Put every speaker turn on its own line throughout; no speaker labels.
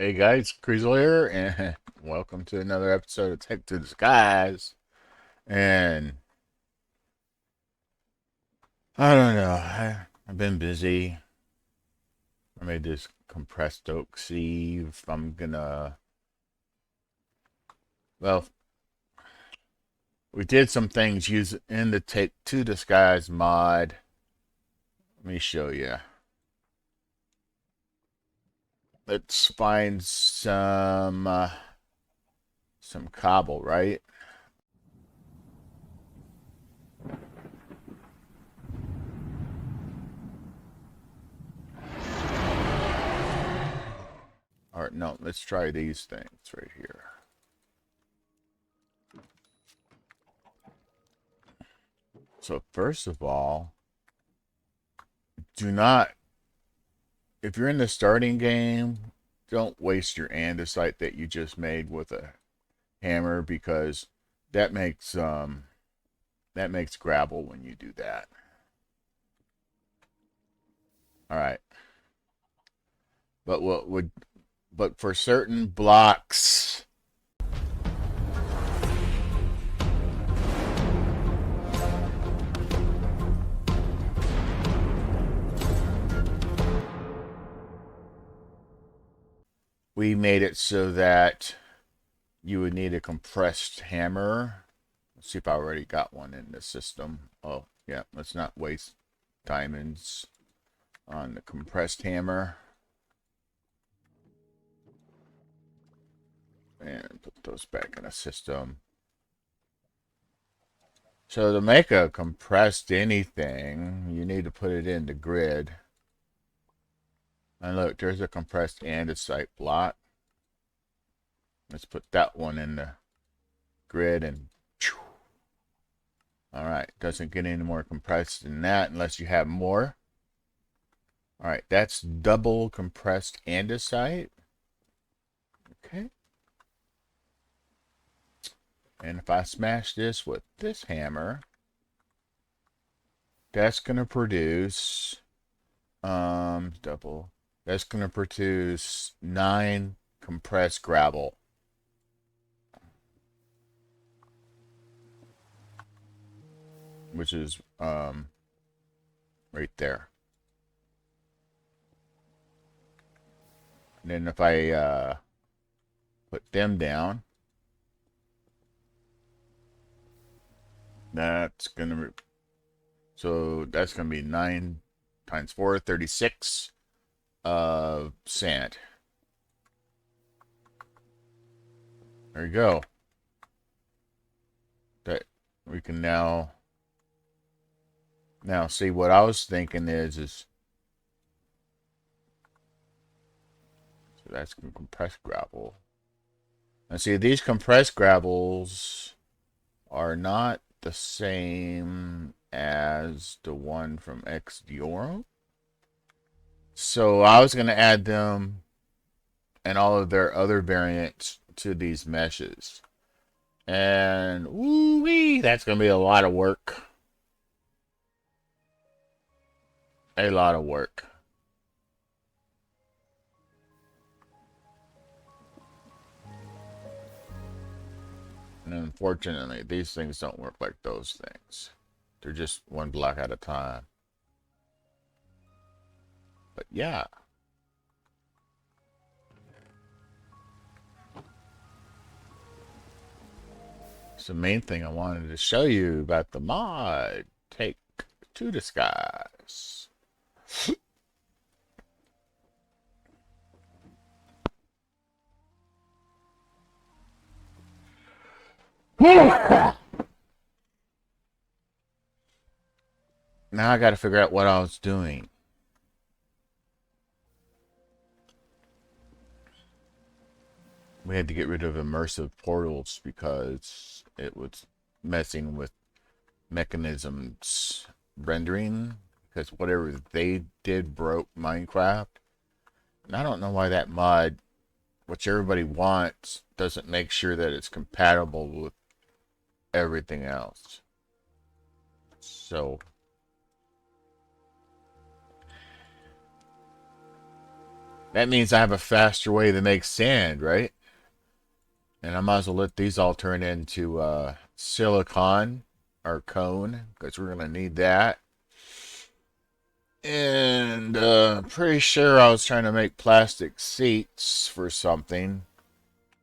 Hey guys, kreezxil here, and welcome to another episode of Tech to the Skies. And I don't know, I've been busy. I made this compressed oak sieve. Well, we did some things using in the Take to the Skies mod. Let me show you. Let's find some cobble, right? All right, no, let's try these things right here. So first of all, do not, if you're in the starting game, don't waste your andesite that you just made with a hammer, because that makes gravel when you do that. All right. But for certain blocks, we made it so that you would need a compressed hammer. Let's see if I already got one in the system. Oh, yeah, let's not waste diamonds on the compressed hammer. And put those back in the system. So to make a compressed anything, you need to put it in the grid. And look, there's a compressed andesite block. Let's put that one in the grid and all right, doesn't get any more compressed than that unless you have more. All right, that's double compressed andesite. Okay. And if I smash this with this hammer, that's going to produce double. That's going to produce 9 compressed gravel. Which is right there. And then if I put them down, that's gonna that's gonna be 9 times 4, 36 of sand. There you go. That we can now see. What I was thinking is so that's compressed gravel. And see, these compressed gravels are not the same as the one from Ex Deorum. So I was going to add them and all of their other variants to these meshes. And woo-wee, that's going to be a lot of work. A lot of work. And unfortunately, these things don't work like those things. They're just one block at a time. But yeah. It's the main thing I wanted to show you about the mod. Take to the skies. Now I got to figure out what I was doing. We had to get rid of immersive portals because it was messing with mechanisms rendering, because whatever they did broke Minecraft. And I don't know why that mod, which everybody wants, doesn't make sure that it's compatible with everything else. That means I have a faster way to make sand, right? And I might as well let these all turn into silicon or cone, because we're going to need that. And pretty sure I was trying to make plastic seats for something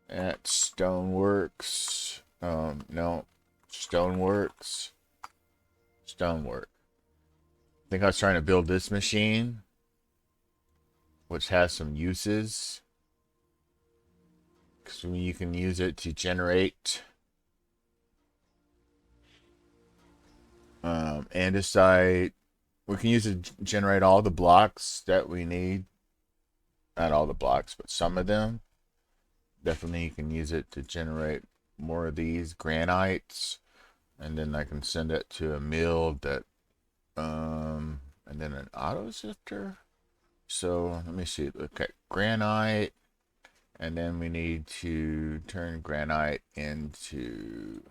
at Stoneworks. No, Stoneworks. Stonework. I think I was trying to build this machine, which has some uses. So you can use it to generate andesite. We can use it to generate all the blocks that we need. Not all the blocks, but some of them. Definitely you can use it to generate more of these granites. And then I can send it to a mill that, and then an auto sifter. So let me see. Okay, granite. And then we need to turn granite into,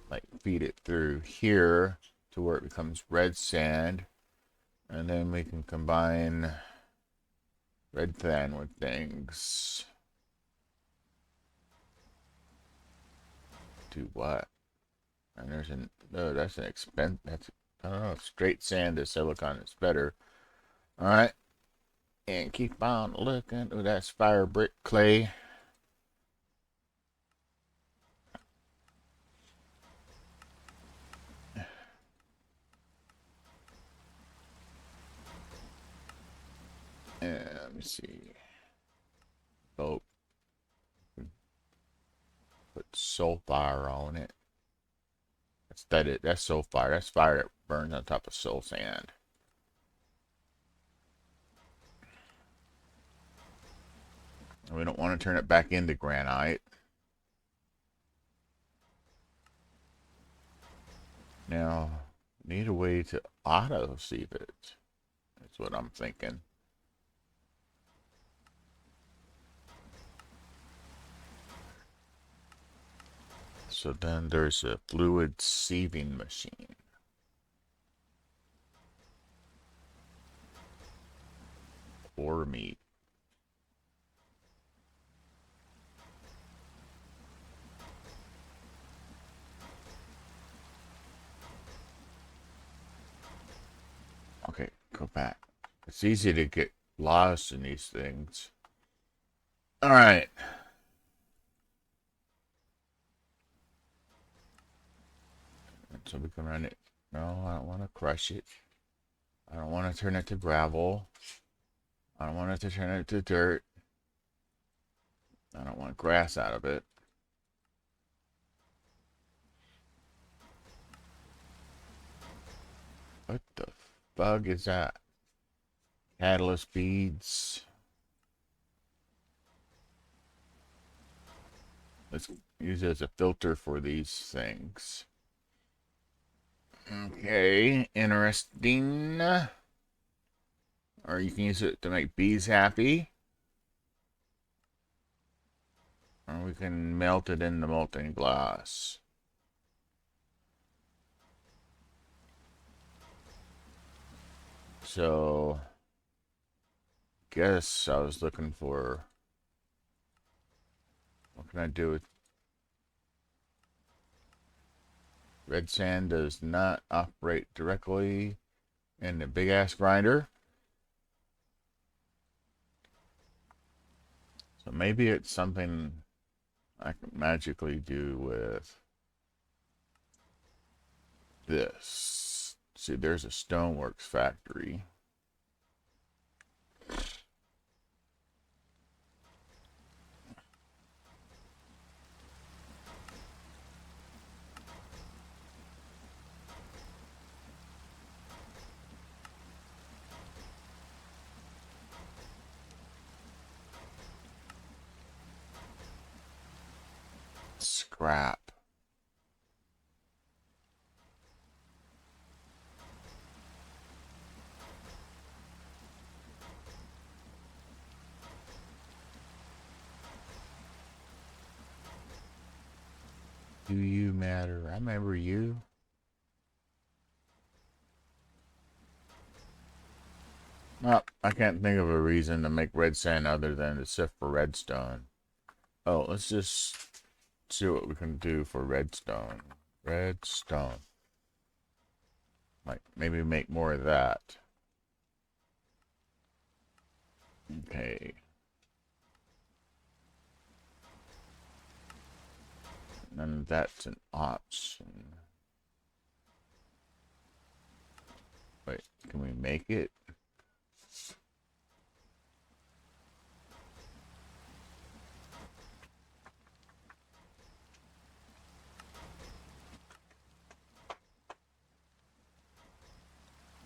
like, feed it through here to where it becomes red sand. And then we can combine red sand with things. Do what? And there's an, no, that's an expense. That's, I don't know, straight sand to silicon is better. All right. And keep on looking. Oh, that's fire brick clay. Let me see. Oh, put sulfire on it. That's sulfire. That's fire that burns on top of soul sand. And we don't want to turn it back into granite. Now, need a way to auto sieve it. That's what I'm thinking. So then there's a fluid sieving machine. Ore meat. Okay, go back. It's easy to get lost in these things. All right. So we can run it. No, I don't want to crush it. I don't want to turn it to gravel. I don't want it to turn it to dirt. I don't want grass out of it. What the fuck is that? Catalyst beads. Let's use it as a filter for these things. Okay, interesting. Or you can use it to make bees happy. Or we can melt it in the molten glass. So, guess I was looking for, what can I do with red sand? Does not operate directly in the big ass grinder. So maybe it's something I can magically do with this. See, there's a Stoneworks factory. Scrap. Do you matter? I remember you. Well, I can't think of a reason to make red sand other than to sift for redstone. Oh, let's just see what we can do for redstone. Redstone. Like, maybe make more of that. Okay. And that's an option. Wait, can we make it?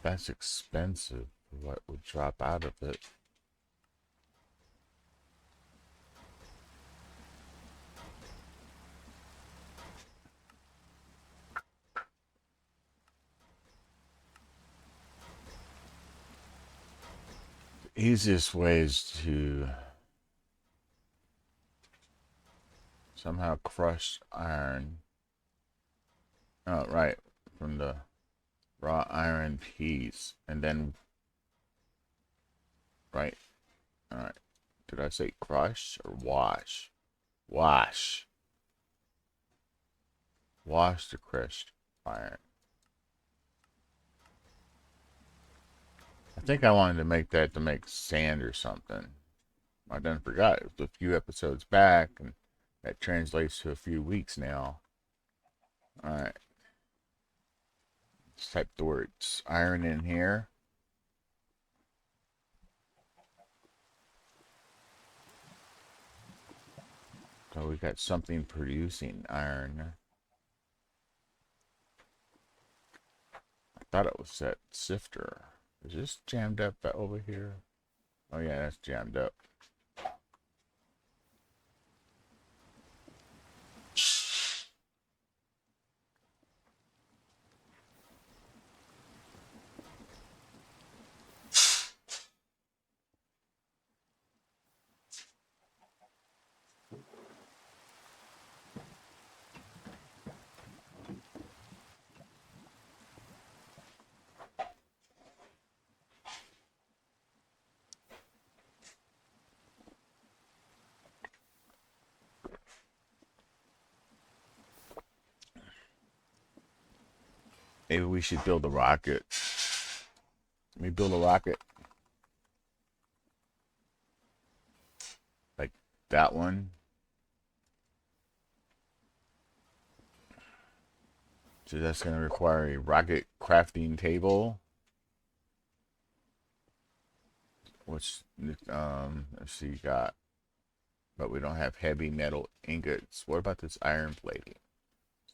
That's expensive. What would drop out of it? The easiest way is to somehow crush iron. Oh, right. From the raw iron piece. And then, right. Alright. Did I say crush or wash? Wash. Wash the crushed iron. I think I wanted to make that to make sand or something. I done forgot. It was a few episodes back, and that translates to a few weeks now. Alright. Let's type the words iron in here. So we got something producing iron. I thought it was that sifter. Is this jammed up over here? Oh yeah, that's jammed up. Maybe we should build a rocket. Let me build a rocket. Like that one. So that's going to require a rocket crafting table. Which, let's see, you got. But we don't have heavy metal ingots. What about this iron plating?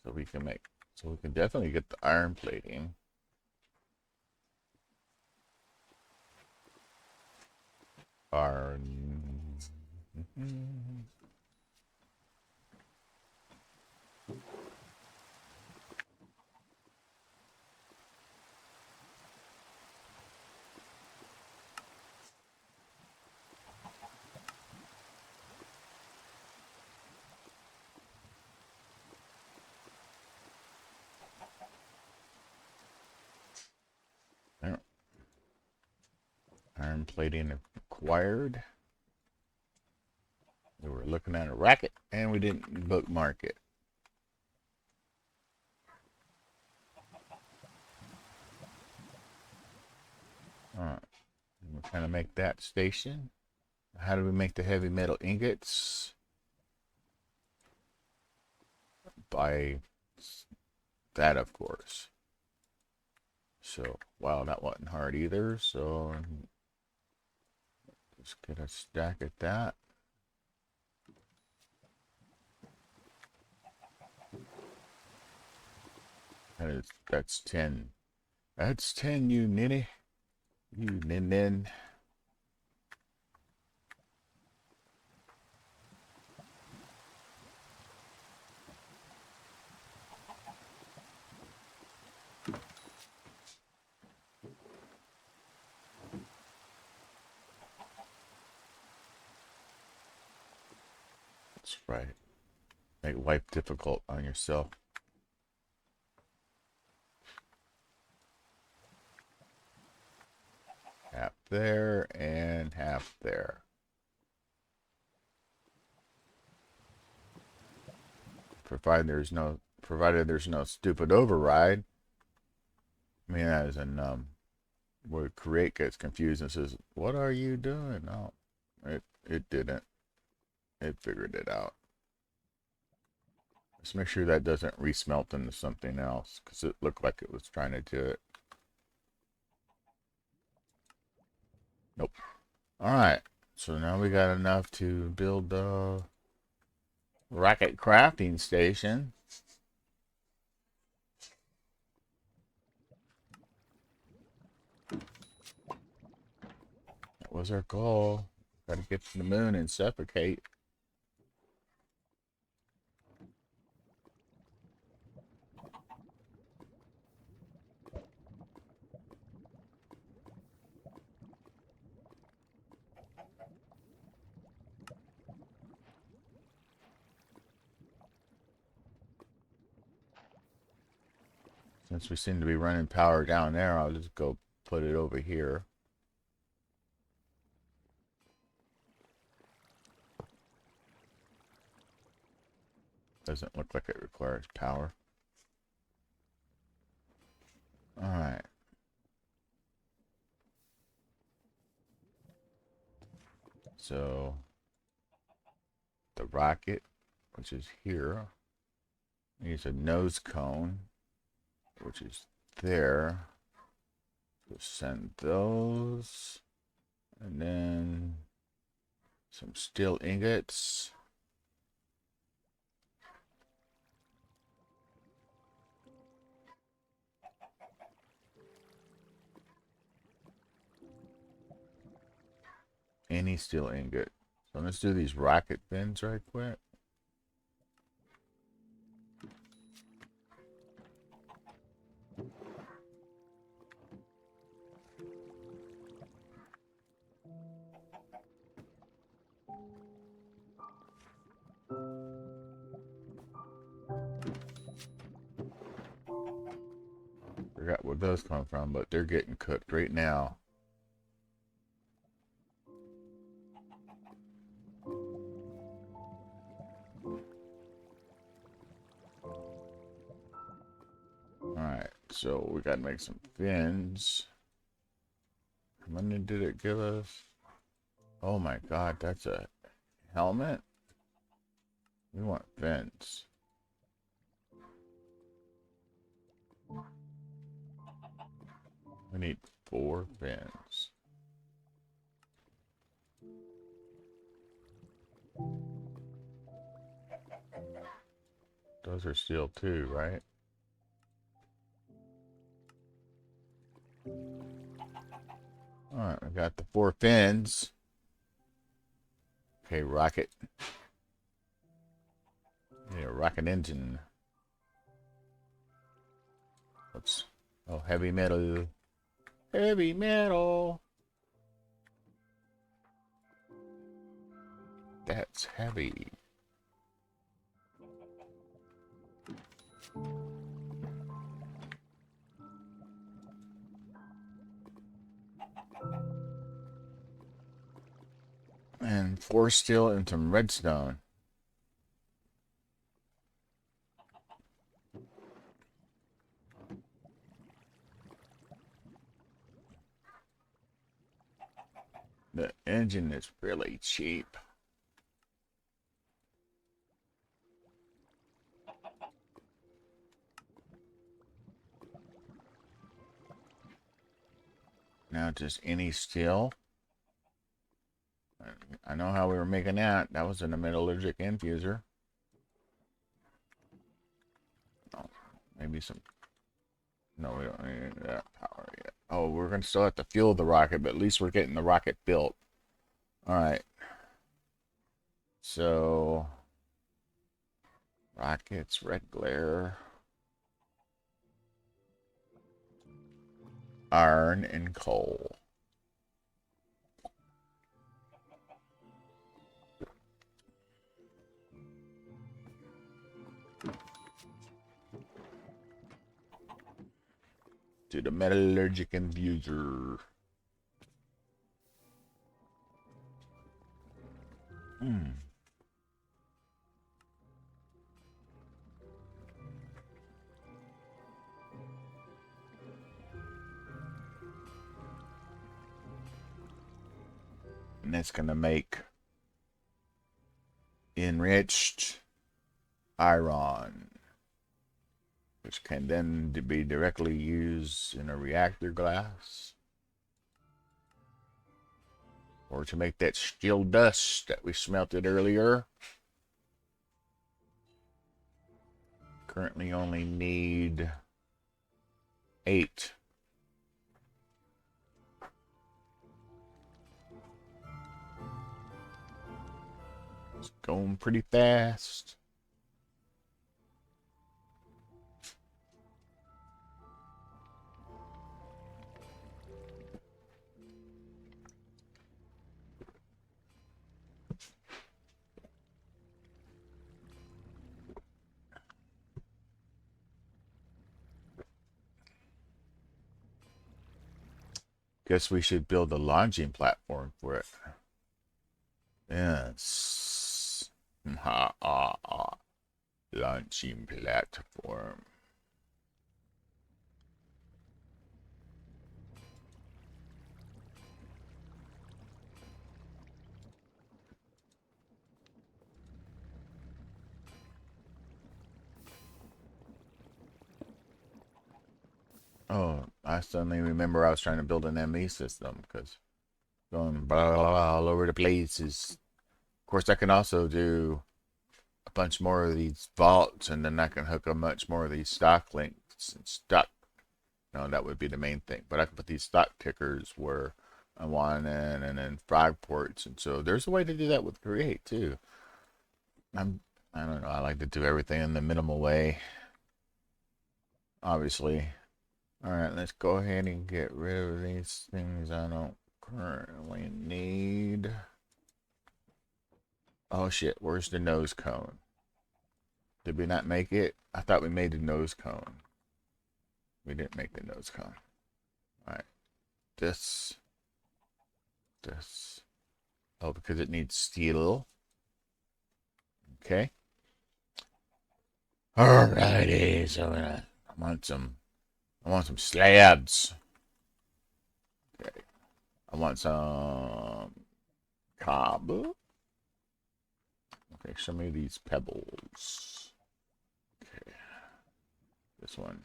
So we can make. So we can definitely get the iron plating. Iron. Iron plating acquired. We were looking at a rocket and we didn't bookmark it. Alright. We're trying to make that station. How do we make the heavy metal ingots? By that, of course. So, wow, that wasn't hard either. So, let's get a stack at that. That's 10. That's 10, you ninny. You nin. That's right. Make life difficult on yourself. Yep. there and half there. Provided there's no stupid override. I mean, as in where create gets confused and says, "What are you doing?" No, it didn't. It figured it out. Let's make sure that doesn't resmelt into something else, because it looked like it was trying to do it. Nope. Alright, so now we got enough to build the rocket crafting station. That was our goal. Gotta get to the moon and suffocate. Since we seem to be running power down there, I'll just go put it over here. Doesn't look like it requires power. Alright. So, the rocket, which is here, needs a nose cone, which is there. Just send those. And then some steel ingots. Any steel ingot. So let's do these rocket fins right quick. Forgot where those come from, but they're getting cooked right now. Alright, so we gotta make some fins. How many did it give us? Oh my god, that's a helmet? We want fins. We need 4 fins. Those are steel too, right? Alright, we got the 4 fins. Okay, rocket. Yeah, rocket engine. Oops. Oh, heavy metal. Heavy metal. That's heavy. And 4 steel and some redstone. The engine is really cheap. Now just any steel. I know how we were making that. That was in a metallurgic infuser. Oh, maybe some. No, we don't need that power yet. Oh, we're going to still have to fuel the rocket, but at least we're getting the rocket built. Alright. So, rockets, red glare, iron, and coal. To the metallurgic infuser. Mm. And that's going to make enriched iron, which can then be directly used in a reactor glass, or to make that steel dust that we smelted earlier. Currently only need 8. It's going pretty fast. Guess we should build a launching platform for it. Yes. Ha ha ha. Launching platform. Oh, I suddenly remember I was trying to build an ME system because going blah, blah, blah all over the place is. Of course, I can also do a bunch more of these vaults, and then I can hook up much more of these stock links and stock. No, that would be the main thing. But I can put these stock tickers where I want in, and then frag ports, and so there's a way to do that with Create too. I don't know. I like to do everything in the minimal way. Obviously. All right, let's go ahead and get rid of these things I don't currently need. Oh shit, where's the nose cone? Did we not make it? I thought we made the nose cone. We didn't make the nose cone. All right, this. Oh, because it needs steel. Okay. Alrighty, so I want some slabs. Okay. I want some cobble. Okay, show me these pebbles. Okay. This one.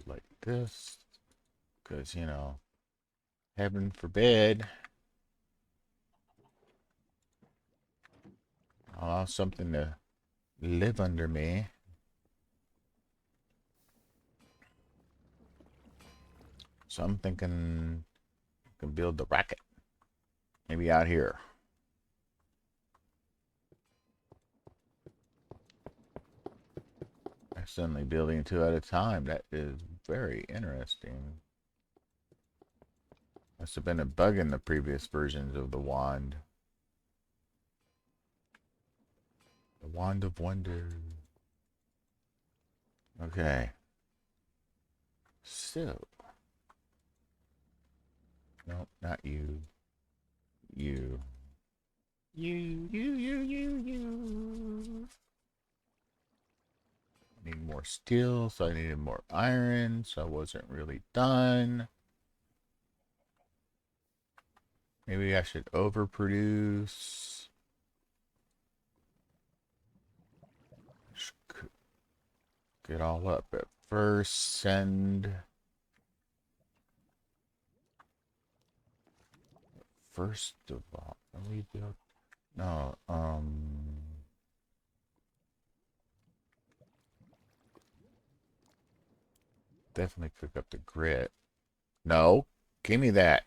Like this. Because, heaven forbid I'll have something to live under me. So I'm thinking I can build the racket. Maybe out here. Accidentally building 2 at a time. That is very interesting. Must have been a bug in the previous versions of the wand. The Wand of Wonder. Okay. So. Nope, not you. You. You. I need more steel, so I needed more iron, so I wasn't really done. Maybe I should overproduce. Get all up at first. Send. First of all, let me build. No, definitely cook up the grit. No, give me that.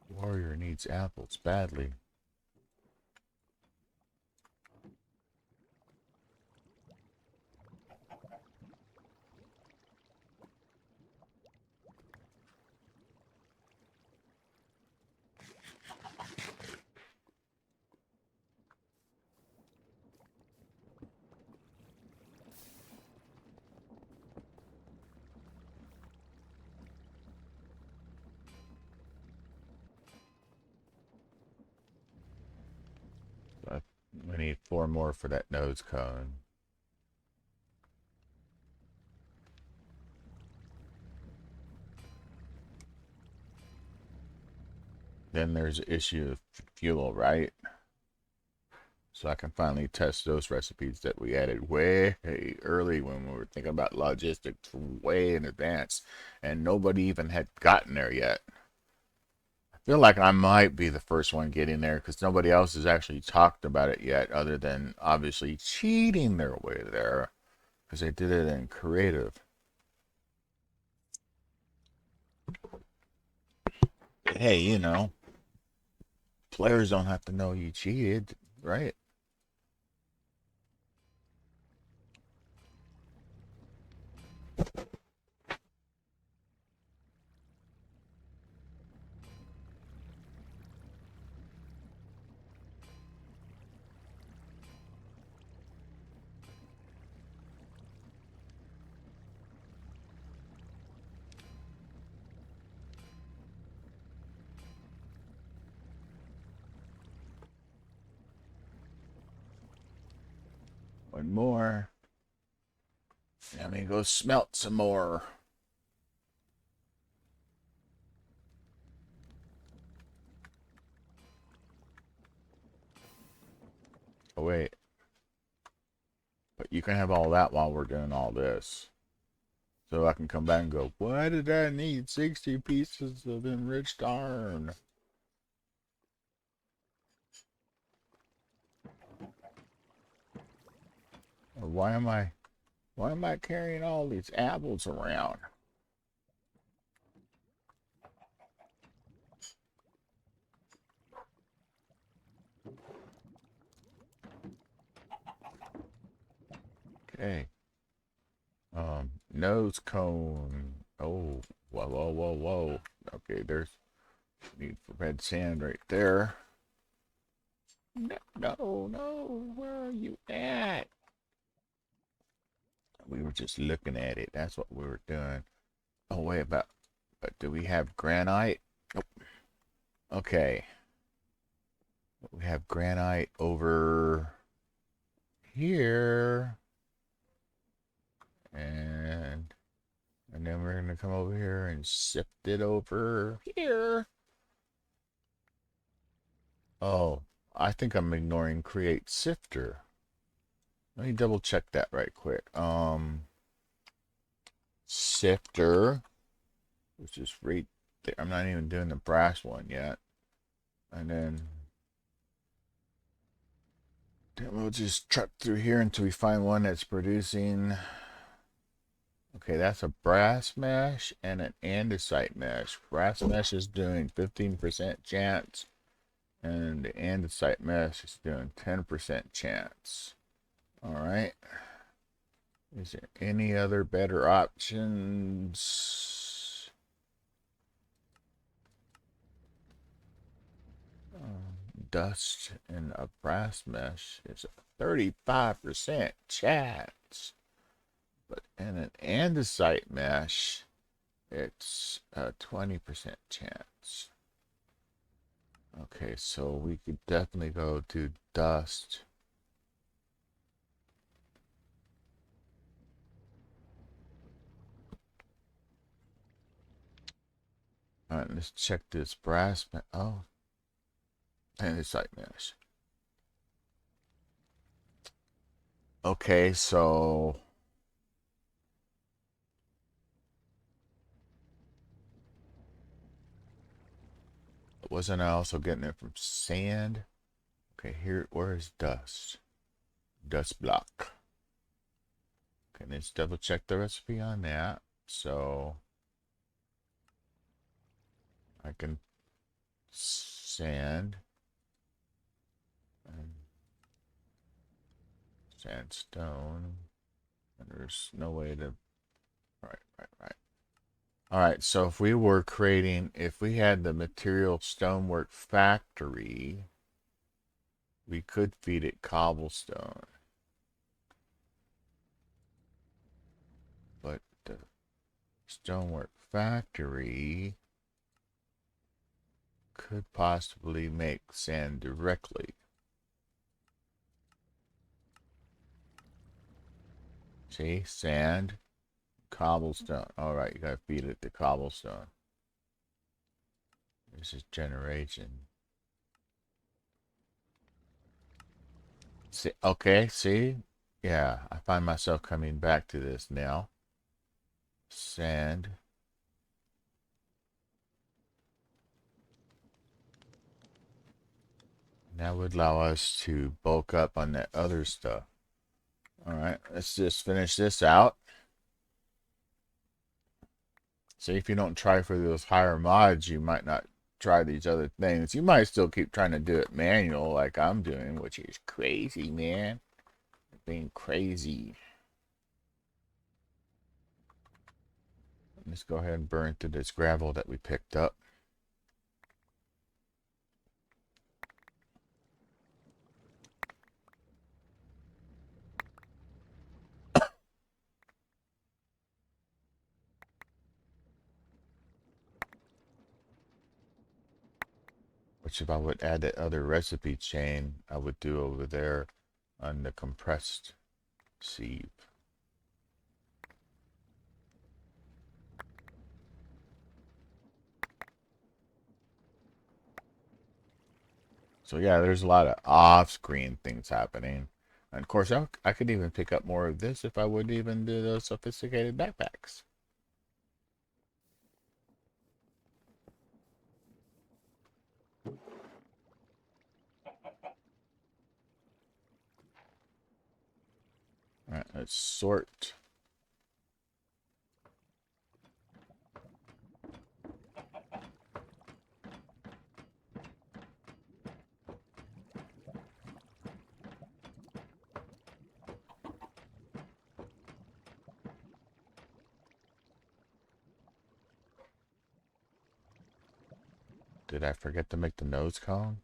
Warrior needs apples badly. 4 more for that nose cone. Then there's the issue of fuel, right? So I can finally test those recipes that we added way early when we were thinking about logistics way in advance, and nobody even had gotten there yet. I feel like I might be the first one getting there because nobody else has actually talked about it yet, other than obviously cheating their way there because they did it in creative. Hey, you know, players don't have to know you cheated, right? One more. Let me go smelt some more. Oh, wait. But you can have all that while we're doing all this. So I can come back and go, why did I need 60 pieces of enriched iron? Or why am I carrying all these apples around? Okay. Nose cone. Oh, whoa, whoa, whoa, whoa. Okay, there's need for red sand right there. No, no, no. Where are you at? We were just looking at it. That's what we were doing. Oh, wait, but do we have granite? Nope. Okay. We have granite over here. And then we're going to come over here and sift it over here. Oh, I think I'm ignoring create sifter. Let me double check that right quick. Sifter, which is right there. I'm not even doing the brass one yet. And then we'll just truck through here until we find one that's producing. Okay, that's a brass mesh and an andesite mesh. Brass mesh is doing 15% chance, and the andesite mesh is doing 10% chance. All right. Is there any other better options? Dust and a brass mesh is a 35% chance. But in an andesite mesh, it's a 20% chance. Okay, so we could definitely go to dust. All right, let's check this brass. Oh, andesite mesh. Okay, so wasn't I also getting it from sand? Okay, here, where is dust? Dust block. Okay, let's double check the recipe on that. So I can sand and sandstone, and there's no way to. Right. All right, so if we were creating, if we had the material stonework factory, we could feed it cobblestone. But the stonework factory could possibly make sand directly. See, sand, cobblestone. All right, you gotta feed it the cobblestone. This is generation. See, okay, see? Yeah, I find myself coming back to this now. Sand. That would allow us to bulk up on that other stuff. All right, let's just finish this out. See, if you don't try for those higher mods, you might not try these other things. You might still keep trying to do it manual like I'm doing, which is crazy, man. Being crazy. Let's go ahead and burn through this gravel that we picked up. Which if I would add that other recipe chain, I would do over there on the compressed sieve. So yeah, there's a lot of off-screen things happening. And of course, I could even pick up more of this if I would even do those sophisticated backpacks. All right, let's sort. Did I forget to make the nose cone?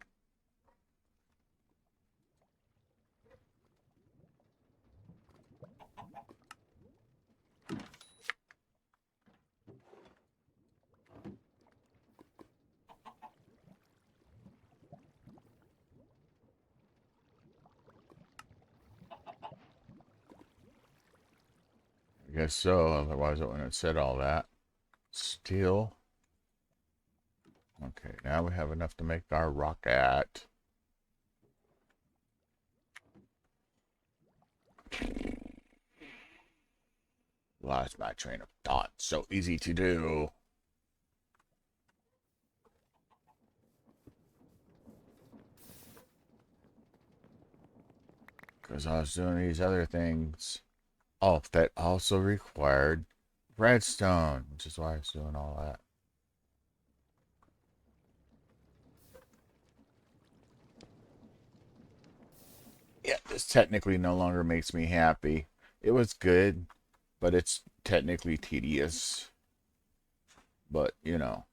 I guess so, otherwise I wouldn't have said all that. Steel. Okay, now we have enough to make our rocket. Lost my train of thought. So easy to do. Because I was doing these other things. Oh, that also required redstone, which is why I was doing all that. Yeah, this technically no longer makes me happy. It was good, but it's technically tedious. But, you know.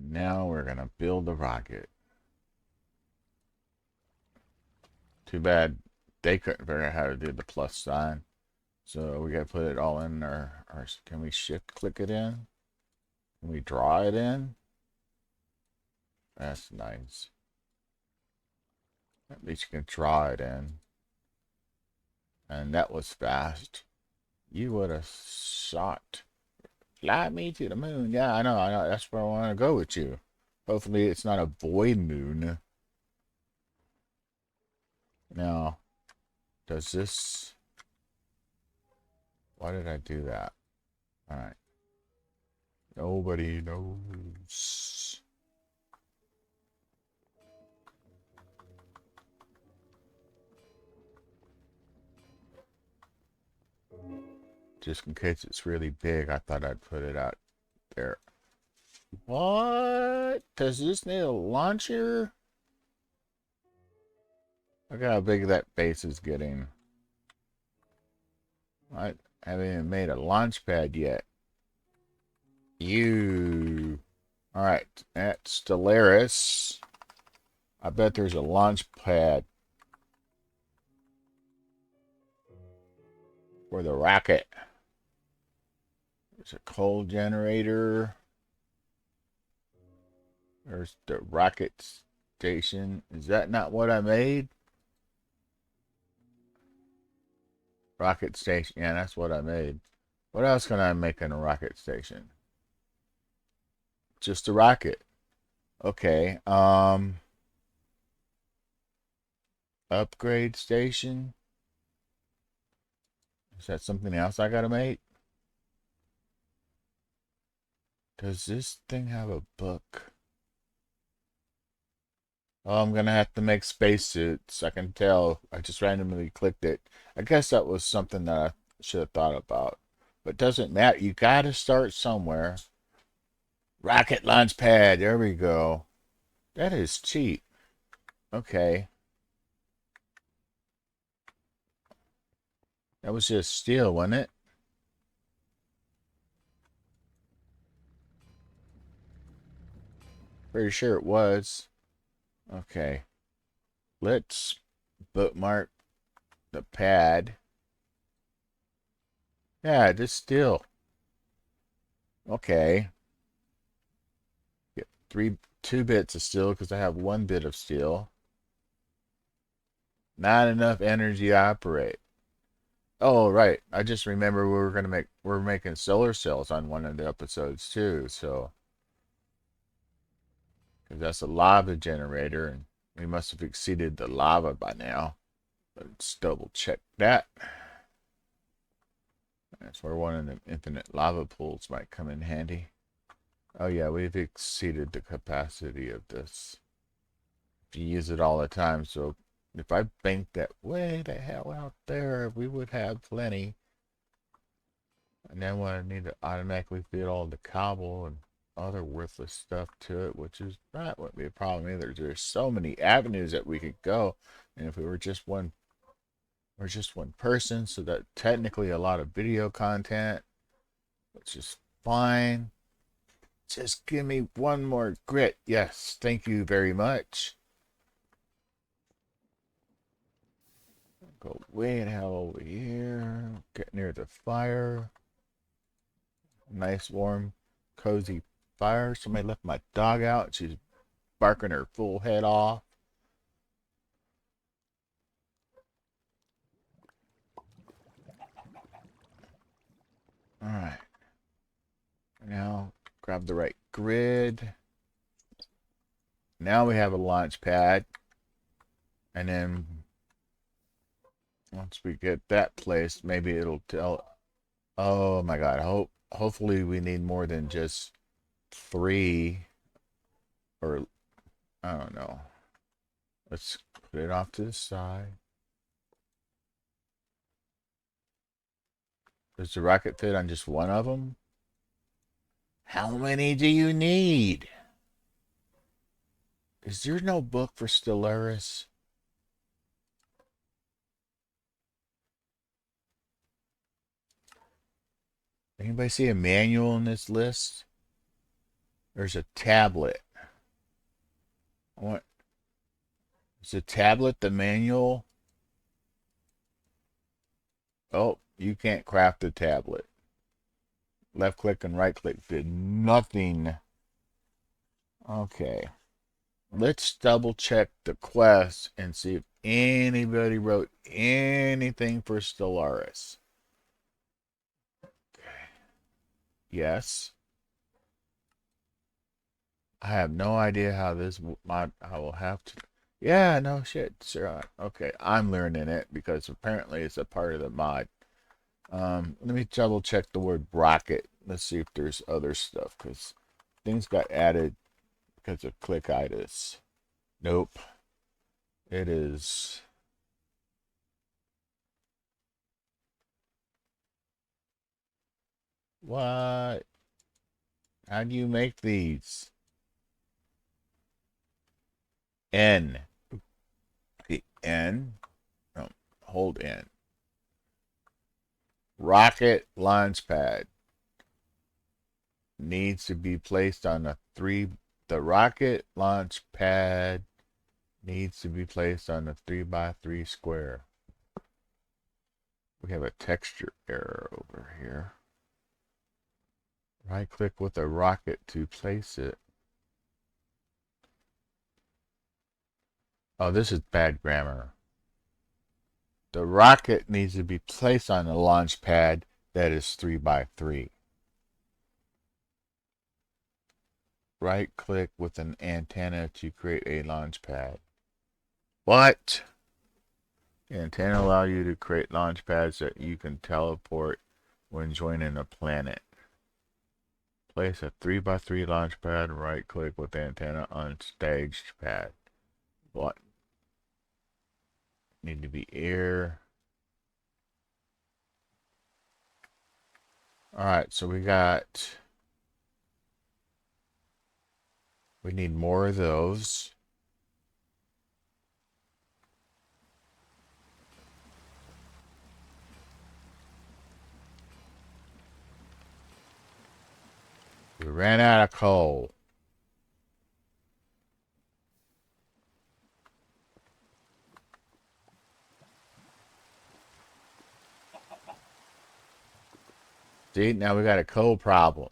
Now we're going to build a rocket. Too bad they couldn't figure out how to do the plus sign. So we got to put it all in our. Can we shift click it in? Can we draw it in? That's nice. At least you can draw it in. And that was fast. You would have shot. Fly me to the moon. Yeah, I know. That's where I want to go with you. Hopefully it's not a void moon. Now, does this... Why did I do that? Alright. Nobody knows. Just in case it's really big, I thought I'd put it out there. What? Does this need a launcher? Look how big that base is getting. I haven't even made a launch pad yet. You. Alright, at Stellaris. I bet there's a launch pad for the rocket. There's a coal generator. There's the rocket station. Is that not what I made? Rocket station. Yeah, that's what I made. What else can I make in a rocket station? Just a rocket. Okay. Upgrade station. Is that something else I gotta make? Does this thing have a book? Oh, I'm gonna have to make spacesuits. I can tell. I just randomly clicked it. I guess that was something that I should have thought about. But doesn't matter. You gotta start somewhere. Rocket launch pad. There we go. That is cheap. Okay. That was just steel, wasn't it? Pretty sure it was. Okay. Let's bookmark the pad. Yeah, just steel. Okay. Get 2 bits of steel because I have 1 bit of steel. Not enough energy to operate. Oh, right. I just remember we're making solar cells on one of the episodes too, so because that's a lava generator and we must have exceeded the lava by now. Let's double check that. That's where one of the infinite lava pools might come in handy. Oh yeah, we've exceeded the capacity of this. If you use it all the time, so if I banked that way the hell out there, we would have plenty. And then when I need to automatically feed all the cobble and other worthless stuff to it, which is not wouldn't be a problem either. There's so many avenues that we could go, and if we're just one person, so that technically a lot of video content, which is fine. Just give me one more grit. Yes, thank you very much. Go way the hell over here. Get near the fire. Nice, warm, cozy fire. Somebody left my dog out. She's barking her full head off. Alright. Now, grab the right grid. Now we have a launch pad. And then, once we get that placed, maybe it'll tell... Oh my god. Hopefully we need more than just 3. Or, I don't know. Let's put it off to the side. Does the rocket fit on just one of them? How many do you need? Is there no book for Stellaris? Anybody see a manual in this list? There's a tablet. What? Is the tablet the manual? Oh, you can't craft the tablet. Left click and right click did nothing. Okay. Let's double check the quest and see if anybody wrote anything for Stellaris. Okay. Yes. I have no idea how this mod. I will have to. Yeah, no shit, sir. Okay, I'm learning it because apparently it's a part of the mod. Let me double check the word rocket. Let's see if there's other stuff because things got added because of clickitis. Nope. It is. What? How do you make these? N. The N. No, hold N. Rocket launch pad needs to be placed on a the rocket launch pad needs to be placed on a 3x3 square. We have a texture error over here. Right click with a rocket to place it. Oh, this is bad grammar. The rocket needs to be placed on a launch pad that is 3x3. Right click with an antenna to create a launch pad. What? Antenna allow you to create launch pads that you can teleport when joining a planet. Place a 3x3 launch pad. Right click with antenna on staged pad. What? Need to be air. Alright, so we need more of those. We ran out of coal. See, now we got a coal problem.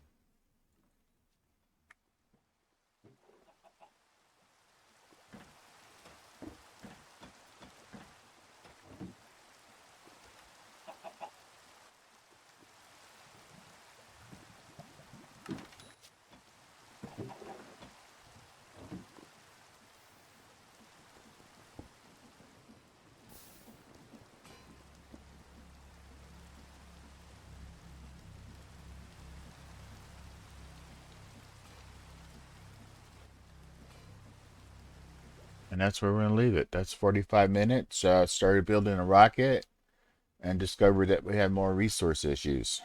And that's where we're going to leave it. That's 45 minutes. Started building a rocket and discovered that we had more resource issues.